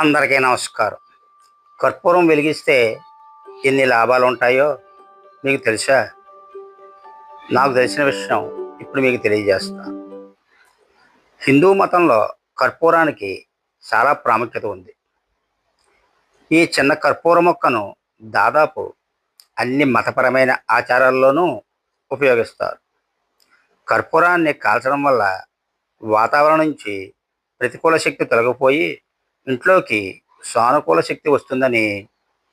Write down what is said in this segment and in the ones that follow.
అందరికీ నమస్కారం. కర్పూరం వెలిగిస్తే ఎన్ని లాభాలు ఉంటాయో మీకు తెలుసా? నాకు తెలిసిన విషయం ఇప్పుడు మీకు తెలియజేస్తా. హిందూ మతంలో కర్పూరానికి చాలా ప్రాముఖ్యత ఉంది. ఈ చిన్న కర్పూర మొక్కను దాదాపు అన్ని మతపరమైన ఆచారాల్లోనూ ఉపయోగిస్తారు. కర్పూరాన్ని కాల్చడం వల్ల వాతావరణం నుంచి ప్రతికూల శక్తి తొలగిపోయి ఇంట్లోకి సానుకూల శక్తి వస్తుందని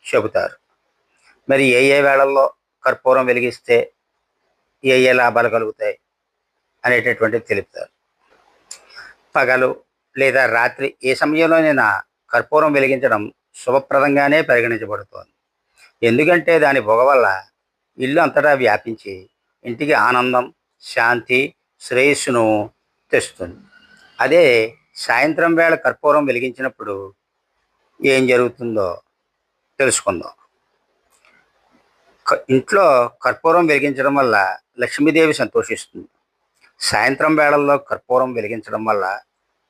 చెబుతారు. మరి ఏ ఏ వేళల్లో కర్పూరం వెలిగిస్తే ఏ లాభాలు కలుగుతాయి అనేటటువంటిది తెలుపుతారు. పగలు లేదా రాత్రి ఏ సమయంలోనైనా కర్పూరం వెలిగించడం శుభప్రదంగానే పరిగణించబడుతోంది. ఎందుకంటే దాని పొగ వల్ల ఇల్లు అంతటా వ్యాపించి ఇంటికి ఆనందం, శాంతి, శ్రేయస్సును తెస్తుంది. అదే సాయంత్రం వేళ కర్పూరం వెలిగించినప్పుడు ఏం జరుగుతుందో తెలుసుకుందాం. ఇంట్లో కర్పూరం వెలిగించడం వల్ల లక్ష్మీదేవి సంతోషిస్తుంది. సాయంత్రం వేళల్లో కర్పూరం వెలిగించడం వల్ల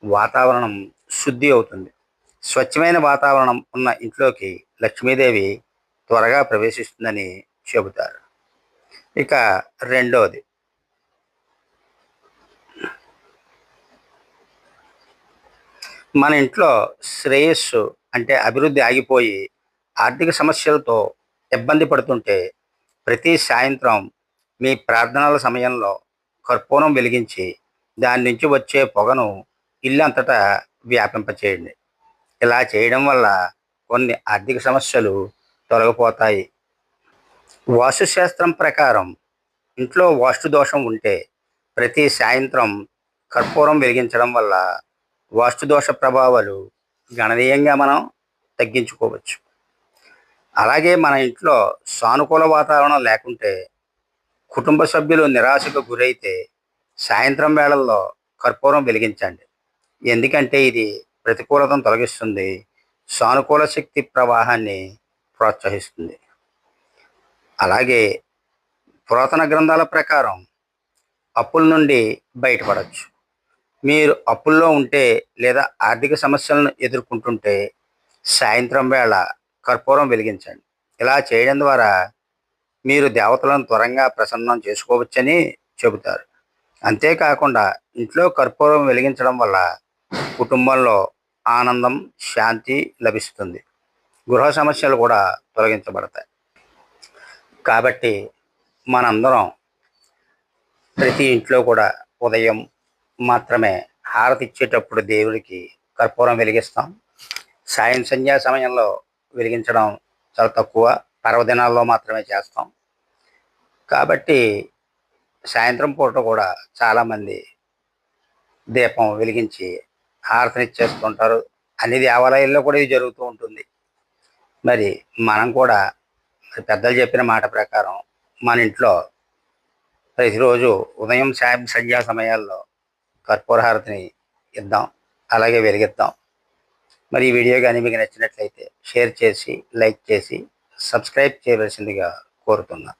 వాతావరణం శుద్ధి అవుతుంది. స్వచ్ఛమైన వాతావరణం ఉన్న ఇంట్లోకి లక్ష్మీదేవి త్వరగా ప్రవేశిస్తుందని చెబుతారు. ఇక రెండవది, మన ఇంట్లో శ్రేయస్సు అంటే అభివృద్ధి ఆగిపోయి ఆర్థిక సమస్యలతో ఇబ్బంది పడుతుంటే ప్రతి సాయంత్రం మీ ప్రార్థనల సమయంలో కర్పూరం వెలిగించి దాని నుంచి వచ్చే పొగను ఇల్లంతటా వ్యాపింపచేయండి. ఇలా చేయడం వల్ల కొన్ని ఆర్థిక సమస్యలు తొలగిపోతాయి. వాస్తుశాస్త్రం ప్రకారం ఇంట్లో వాస్తు దోషం ఉంటే ప్రతి సాయంత్రం కర్పూరం వెలిగించడం వల్ల వాస్తుదోష ప్రభావాలు గణనీయంగా మనం తగ్గించుకోవచ్చు. అలాగే మన ఇంట్లో సానుకూల వాతావరణం లేకుంటే, కుటుంబ సభ్యులు నిరాశకు గురైతే సాయంత్రం వేళల్లో కర్పూరం వెలిగించండి. ఎందుకంటే ఇది ప్రతికూలతను తొలగిస్తుంది, సానుకూల శక్తి ప్రవాహాన్ని ప్రోత్సహిస్తుంది. అలాగే పురాతన గ్రంథాల ప్రకారం అప్పుల నుండి బయటపడవచ్చు. మీరు అప్పుల్లో ఉంటే లేదా ఆర్థిక సమస్యలను ఎదుర్కొంటుంటే సాయంత్రం వేళ కర్పూరం వెలిగించండి. ఇలా చేయడం ద్వారా మీరు దేవతలను త్వరగా ప్రసన్నం చేసుకోవచ్చని చెబుతారు. అంతేకాకుండా ఇంట్లో కర్పూరం వెలిగించడం వల్ల కుటుంబంలో ఆనందం, శాంతి లభిస్తుంది. గృహ సమస్యలు కూడా తొలగించబడతాయి. కాబట్టి మనందరం ప్రతి ఇంట్లో కూడా ఉదయం మాత్రమే హారతి ఇచ్చేటప్పుడు దేవుడికి కర్పూరం వెలిగిస్తాం. సంధ్యా సమయంలో వెలిగించడం చాలా తక్కువ, పర్వదినాల్లో మాత్రమే చేస్తాం. కాబట్టి సాయంత్రం పూట కూడా చాలామంది దీపం వెలిగించి హారతినిచ్చేస్తుంటారు. అన్ని దేవాలయాల్లో కూడా ఇది జరుగుతూ ఉంటుంది. మరి మనం కూడా పెద్దలు చెప్పిన మాట ప్రకారం మన ఇంట్లో ప్రతిరోజు ఉదయం, సంధ్యా సమయాల్లో కర్పూర హారతిని ఇద్దాం, అలాగే వెలిగిద్దాం. మరి ఈ వీడియో కానీ మీకు నచ్చినట్లయితే షేర్ చేసి, లైక్ చేసి, సబ్స్క్రైబ్ చేయవలసిందిగా కోరుతున్నాను.